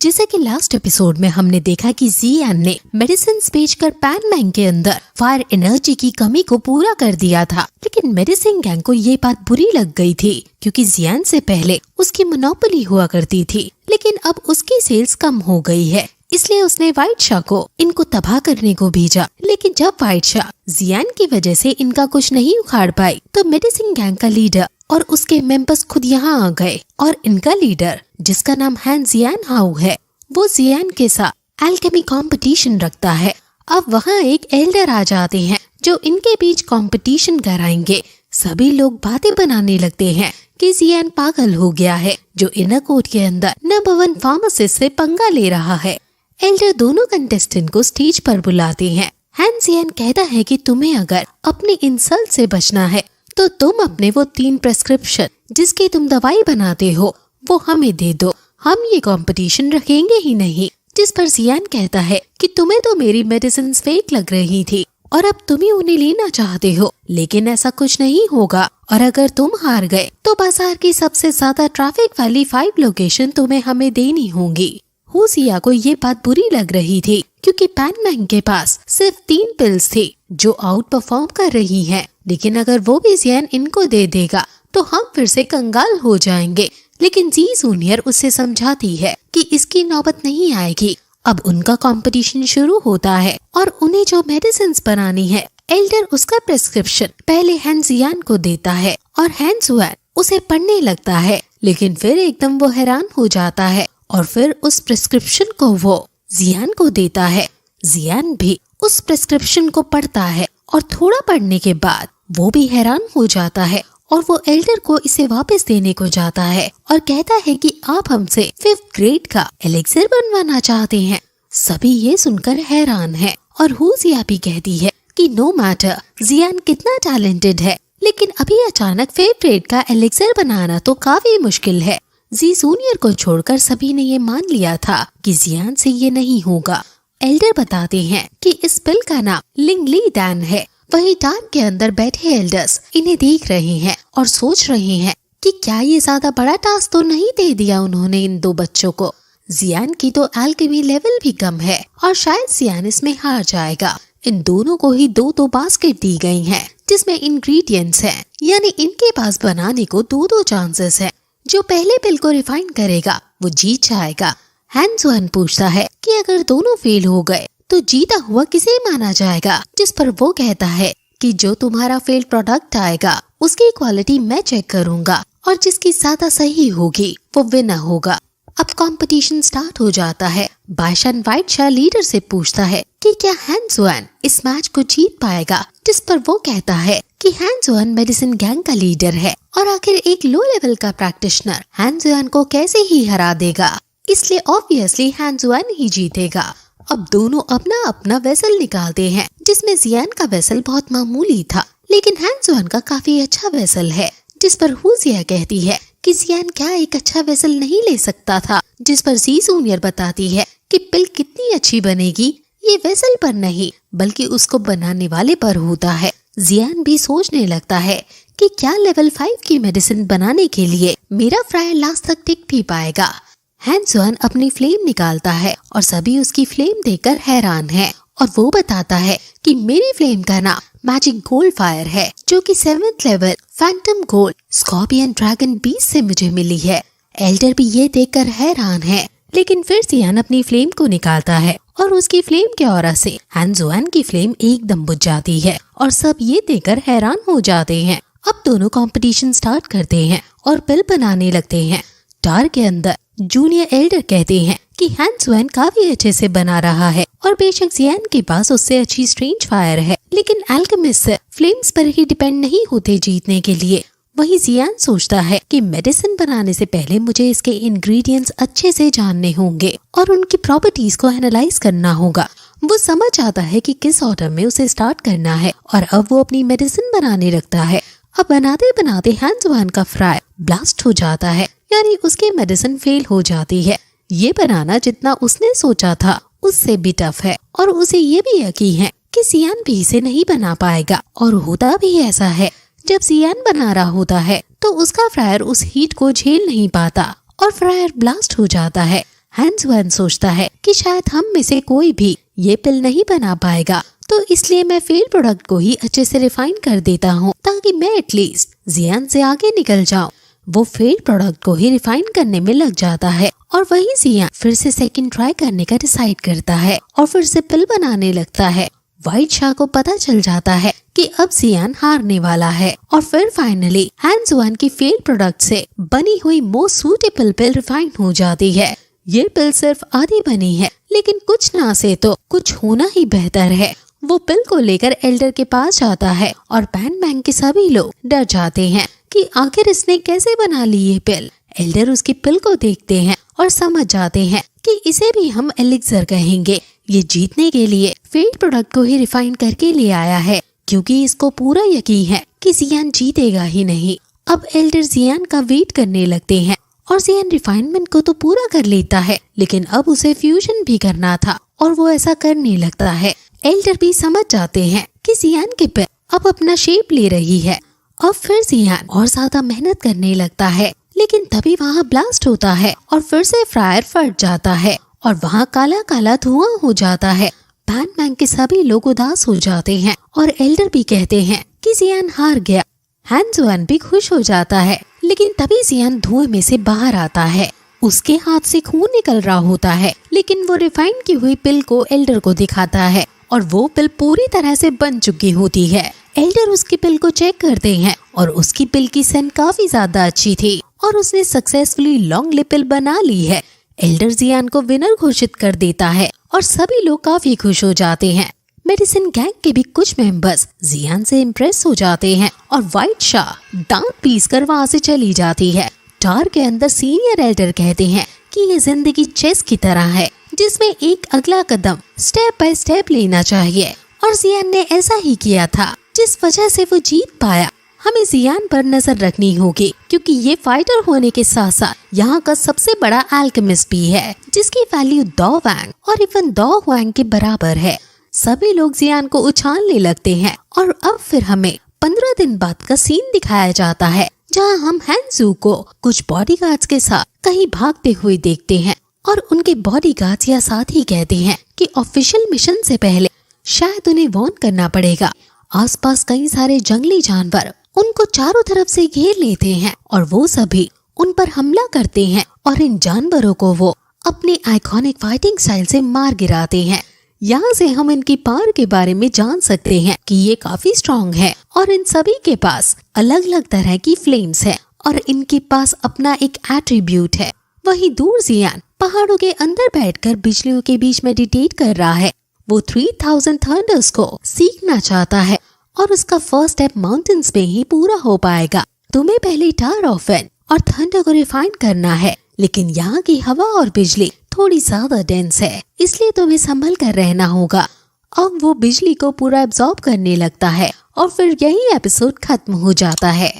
जैसे कि last episode में हमने देखा कि जियान ने मेडिसिन बेचकर पैन मैंग के अंदर फायर एनर्जी की कमी को पूरा कर दिया था, लेकिन मेडिसिन गैंग को ये बात बुरी लग गई थी क्योंकि जियान से पहले उसकी मोनोपोली हुआ करती थी, लेकिन अब उसकी सेल्स कम हो गई है। इसलिए उसने व्हाइट शाह को इनको तबाह करने को भेजा। लेकिन जब व्हाइट शाह जियान की वजह से इनका कुछ नहीं उखाड़ पाई तो मेडिसिन गैंग का लीडर और उसके मेंबर्स खुद यहाँ आ गए और इनका लीडर जिसका नाम हैन जियान हाउ है, वो जियान के साथ एल्केमी कंपटीशन रखता है। अब वहाँ एक एल्डर आ जाते हैं जो इनके बीच कंपटीशन कराएंगे। सभी लोग बातें बनाने लगते हैं कि जियान पागल हो गया है जो इनर कोर्ट के अंदर नंबर 1 फार्मासिस्ट से पंगा ले रहा है। एल्डर दोनों कंटेस्टेंट को स्टेज पर बुलाते हैं। हैन जियान कहता है कि तुम्हें अगर अपने इंसल्ट से बचना है तो तुम अपने वो 3 प्रेस्क्रिप्शन जिसकी तुम दवाई बनाते हो वो हमें दे दो, हम ये कंपटीशन रखेंगे ही नहीं। जिस पर जियान कहता है कि तुम्हें तो मेरी मेडिसिन फेक लग रही थी और अब तुम ही उन्हें लेना चाहते हो, लेकिन ऐसा कुछ नहीं होगा और अगर तुम हार गए तो बाजार की सबसे ज्यादा ट्रैफिक वाली 5 लोकेशन तुम्हें हमें देनी होंगी। हुसिया को ये बात बुरी लग रही थी क्योंकि पैन मैंग के पास सिर्फ 3 पिल्स थी जो आउट परफॉर्म कर रही हैं, लेकिन अगर वो भी जियान इनको दे देगा तो हम फिर से कंगाल हो जाएंगे। लेकिन जी जूनियर उसे समझाती है कि इसकी नौबत नहीं आएगी। अब उनका कंपटीशन शुरू होता है और उन्हें जो मेडिसिन बनानी है, एल्डर उसका प्रेस्क्रिप्शन पहले हैन जियान को देता है और हैन जुआन उसे पढ़ने लगता है, लेकिन फिर एकदम वो हैरान हो जाता है और फिर उस प्रेस्क्रिप्शन को वो जियान को देता है। जियान भी उस प्रेस्क्रिप्शन को पढ़ता है और थोड़ा पढ़ने के बाद वो भी हैरान हो जाता है और वो एल्डर को इसे वापस देने को जाता है और कहता है कि आप हमसे 5th ग्रेड का एलिक्सिर बनवाना चाहते हैं। सभी ये सुनकर हैरान है और हुसिया भी कहती है कि नो मैटर जियान कितना टैलेंटेड है, लेकिन अभी अचानक 5th ग्रेड का एलिक्सिर बनाना तो काफी मुश्किल है। जी जूनियर को छोड़कर सभी ने ये मान लिया था कि जियान से ये नहीं होगा। एल्डर बताते हैं कि इस पिल का नाम लिंगली डैन है। वहीं टार्म के अंदर बैठे एल्डर्स इन्हें देख रहे हैं और सोच रहे हैं कि क्या ये ज्यादा बड़ा टास्क तो नहीं दे दिया उन्होंने इन 2 बच्चों को। जियान की तो एल्केमी लेवल भी कम है और शायद जियान इसमें हार जाएगा। इन दोनों को ही 2 बास्केट दी गई हैं जिसमें इंग्रेडिएंट्स हैं, यानी इनके पास बनाने को 2 चांसेस हैं। जो पहले पिल को रिफाइन करेगा वो जीत जाएगा। हैन जुआन पूछता है कि अगर दोनों फेल हो गए तो जीता हुआ किसे माना जाएगा, जिस पर वो कहता है कि जो तुम्हारा फेल्ड प्रोडक्ट आएगा उसकी क्वालिटी मैं चेक करूंगा और जिसकी ज्यादा सही होगी वो विनर होगा। अब कंपटीशन स्टार्ट हो जाता है। बायशान व्हाइट शाह लीडर से पूछता है कि क्या हैन जुआन इस मैच को जीत पाएगा, जिस पर वो कहता है कि हैन जुआन मेडिसिन गैंग का लीडर है और आखिर एक लो लेवल का प्रैक्टिशनर हैन जुआन को कैसे ही हरा देगा, इसलिए ऑब्वियसली हैन जुआन ही जीतेगा। अब दोनों अपना अपना वेसल निकालते हैं जिसमें जियान का वेसल बहुत मामूली था, लेकिन हैन जुआन का काफी अच्छा वेसल है। जिस पर हुसिया कहती है कि जियान क्या एक अच्छा वेसल नहीं ले सकता था, जिस पर जी जूनियर बताती है कि पिल कितनी अच्छी बनेगी ये वेसल पर नहीं बल्कि उसको बनाने वाले पर होता है। जियान भी सोचने लगता है कि क्या लेवल 5 की मेडिसिन बनाने के लिए मेरा फ्रायर लास्ट तक टिक भी पाएगा। हैन जुआन अपनी फ्लेम निकालता है और सभी उसकी फ्लेम देखकर हैरान हैं और वो बताता है कि मेरी फ्लेम का नाम मैजिक गोल्ड फायर है जो कि 7th level Phantom gold scorpion dragon beast से मुझे मिली है। एल्डर भी ये देखकर हैरान है, लेकिन फिर जियान अपनी फ्लेम को निकालता है और उसकी फ्लेम के ऑरा से हैन जुआन की फ्लेम एकदम बुझ जाती है और सब ये देखकर हैरान हो जाते हैं। अब दोनों कंपटीशन स्टार्ट करते हैं और पिल बनाने लगते हैं। टार के अंदर जूनियर एल्डर कहते हैं कि हैन जुआन काफी अच्छे से बना रहा है और बेशक जियान के पास उससे अच्छी स्ट्रेंज फायर है, लेकिन एल्केमिस्ट फ्लेम्स पर ही डिपेंड नहीं होते जीतने के लिए। वहीं जियान सोचता है कि मेडिसिन बनाने से पहले मुझे इसके इंग्रेडिएंट्स अच्छे से जानने होंगे और उनकी प्रॉपर्टीज को एनालाइज करना होगा। वो समझ आता है कि किस ऑर्डर में उसे स्टार्ट करना है और अब वो अपनी मेडिसिन बनाने लगता है। अब बनाते बनाते हैन जुआन का फ्रायर ब्लास्ट हो जाता है, यानी उसकी मेडिसिन फेल हो जाती है। ये बनाना जितना उसने सोचा था उससे भी टफ है और उसे ये भी यकीन है कि जियान भी इसे नहीं बना पाएगा। और होता भी ऐसा है, जब जियान बना रहा होता है तो उसका फ्रायर उस हीट को झेल नहीं पाता और फ्रायर ब्लास्ट हो जाता है। हैंस वन सोचता है कि शायद हम में से कोई भी ये पिल नहीं बना पाएगा, तो इसलिए मैं फेल प्रोडक्ट को ही अच्छे से रिफाइन कर देता हूँ ताकि मैं एटलीस्ट जियान से आगे निकल जाऊँ। वो फेल प्रोडक्ट को ही रिफाइन करने में लग जाता है और वही जियान फिर से सेकंड ट्राई करने का डिसाइड करता है और फिर से पिल बनाने लगता है। व्हाइट शाह को पता चल जाता है कि अब जियान हारने वाला है और फिर फाइनली हैंस वन की फेल प्रोडक्ट से बनी हुई मोस्ट सूटेबल पिल रिफाइन हो जाती है। ये पिल सिर्फ आधी बनी है, लेकिन कुछ ना से तो कुछ होना ही बेहतर है। वो पिल को लेकर एल्डर के पास जाता है और पैन बैंक के सभी लोग डर जाते हैं कि आखिर इसने कैसे बना ली ये पिल। एल्डर उसकी पिल को देखते हैं और समझ जाते हैं कि इसे भी हम एलिक्सर कहेंगे। ये जीतने के लिए फेल प्रोडक्ट को ही रिफाइन करके ले आया है, क्योंकि इसको पूरा यकीन है कि जियान जीतेगा ही नहीं। अब एल्डर जियान का वेट करने लगते हैं और जियान रिफाइनमेंट को तो पूरा कर लेता है, लेकिन अब उसे फ्यूजन भी करना था और वो ऐसा करने लगता है। एल्डर भी समझ जाते हैं कि जियान की पिल अब अपना शेप ले रही है। अब फिर जियान और ज्यादा मेहनत करने लगता है, लेकिन तभी वहाँ ब्लास्ट होता है और फिर से फ्रायर फट जाता है और वहाँ काला काला धुआं हो जाता है। पैन बैंक के सभी लोग उदास हो जाते हैं और एल्डर भी कहते हैं कि जियान हार गया। हैंस वन भी खुश हो जाता है, लेकिन तभी जियान धुएं में से बाहर आता है। उसके हाथ से खून निकल रहा होता है, लेकिन वो रिफाइन की हुई पिल को एल्डर को दिखाता है और वो पिल पूरी तरह से बन चुकी होती है। एल्डर उसकी पिल को चेक करते हैं और उसकी पिल की सेंट काफी ज्यादा अच्छी थी और उसने सक्सेसफुली लॉन्ग लिप पिल बना ली है। एल्डर जियान को विनर घोषित कर देता है और सभी लोग काफी खुश हो जाते हैं। मेडिसिन गैंग के भी कुछ मेंबर्स जियान से इम्प्रेस हो जाते हैं और व्हाइट शाह दांत पीस कर वहाँ से चली जाती है। टार के अंदर सीनियर एल्डर कहते हैं कि ये जिंदगी चेस की तरह है, जिसमें एक अगला कदम स्टेप बाय स्टेप लेना चाहिए, और जियान ने ऐसा ही किया था, जिस वजह से वो जीत पाया। हमें जियान पर नजर रखनी होगी, क्योंकि ये फाइटर होने के साथ साथ यहाँ का सबसे बड़ा एल्केमिस्ट भी है, जिसकी वैल्यू दो वैंग और इवन दो हुआंग के बराबर है। सभी लोग जियान को उछालने लगते हैं और अब फिर हमें 15 दिन बाद का सीन दिखाया जाता है, जहां हम हैंसू को कुछ बॉडीगार्ड्स के साथ कहीं भागते हुए देखते हैं और उनके बॉडीगार्ड्स या साथी कहते हैं कि ऑफिशियल मिशन से पहले शायद उन्हें वार्न करना पड़ेगा। आसपास कई सारे जंगली जानवर उनको चारों तरफ से घेर लेते हैं और वो सभी उन पर हमला करते हैं और इन जानवरों को वो अपनी आइकॉनिक फाइटिंग स्टाइल से मार गिराते हैं। यहाँ से हम इनकी पावर के बारे में जान सकते हैं कि ये काफी स्ट्रॉन्ग है और इन सभी के पास अलग अलग तरह की फ्लेम्स है और इनके पास अपना एक एट्रीब्यूट है। वहीं दूर जियान पहाड़ों के अंदर बैठकर बिजलियों के बीच मेडिटेट कर रहा है। वो 3000 थंडर्स को सीखना चाहता है और उसका फर्स्ट स्टेप माउंटेन्स में ही पूरा हो पाएगा। तुम्हें पहले टावर ऑफ विंड और थंडर को रिफाइन करना है, लेकिन यहाँ की हवा और बिजली थोड़ी ज्यादा डेंस है, इसलिए तुम्हें संभल कर रहना होगा। अब वो बिजली को पूरा एब्जॉर्ब करने लगता है और फिर यही एपिसोड खत्म हो जाता है।